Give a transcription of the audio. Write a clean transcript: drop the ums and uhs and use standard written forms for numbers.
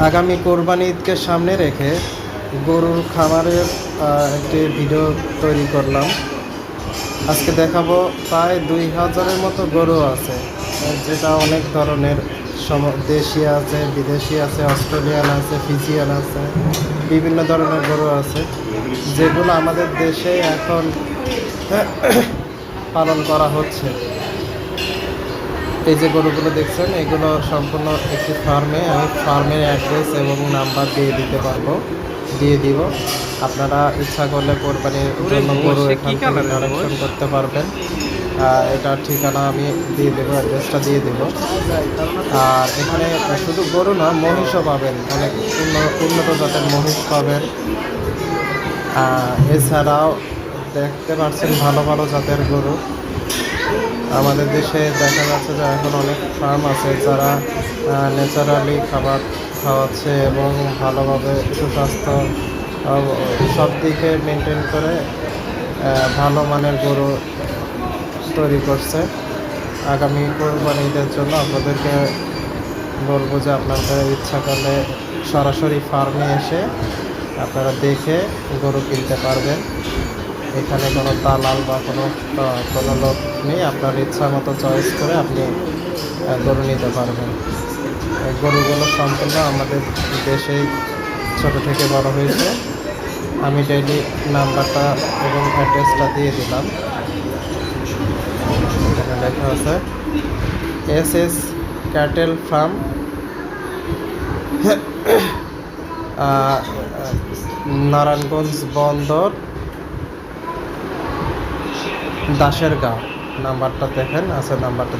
আগামী কোরবানি ঈদকে সামনে রেখে গরুর খামারের একটি ভিডিও তৈরি করলাম। আজকে দেখাবো প্রায় 2000-এর মতো গরু আছে, যেটা অনেক ধরনের দেশি আছে, বিদেশি আছে, অস্ট্রেলিয়ান আছে, ফিজিয়ান আছে, বিভিন্ন ধরনের গরু আছে, যেগুলো আমাদের দেশে এখন পালন করা হচ্ছে। এই যে গরুগুলো দেখছেন, এগুলো সম্পূর্ণ একটি ফার্মে। আমি ফার্মের অ্যাড্রেস এবং নাম্বার দিয়ে দিব। আপনারা ইচ্ছা করলে কোরবানির জন্য গরু এখান থেকে কালেকশন করতে পারবেন। এটার ঠিকানা আমি দিয়ে দেবো, অ্যাড্রেসটা দিয়ে দেবো। আর এখানে শুধু গরু না, মহিষও পাবেন, অনেক উন্নত জাতের মহিষ পাবেন। এছাড়াও দেখতে পাচ্ছেন ভালো ভালো জাতের গরু। আমাদের দেশে দেখা যাচ্ছে যে এখন অনেক ফার্ম আছে যারা ন্যাচারালি খাবার খাওয়াচ্ছে এবং ভালোভাবে সুস্বাস্থ্য সব দিকে মেনটেন করে ভালো মানের গরু তৈরি করছে। আগামী কোরবানি ঈদের জন্য আপনাদেরকে বলবো যে আপনাদের ইচ্ছা করলে সরাসরি ফার্মে এসে আপনারা দেখে গরু কিনতে পারবেন। এখানে কোনো দালাল বা কোনো লোক নেই। আপনার ইচ্ছা মতো চয়েস করে আপনি গরু নিতে পারবেন। এই গরুগুলো সম্পূর্ণ আমাদের দেশেই ছোট থেকে বড় হয়েছে। আমি ডেইলি নাম্বারটা এবং অ্যাড্রেসটা দিয়ে দিলাম। এখানে লেখা আছে SS ক্যাটেল ফার্ম, নারায়ণগঞ্জ বন্দর, দাসের গাঁও। নাম্বারটা দেখেন আছে, নাম্বারটা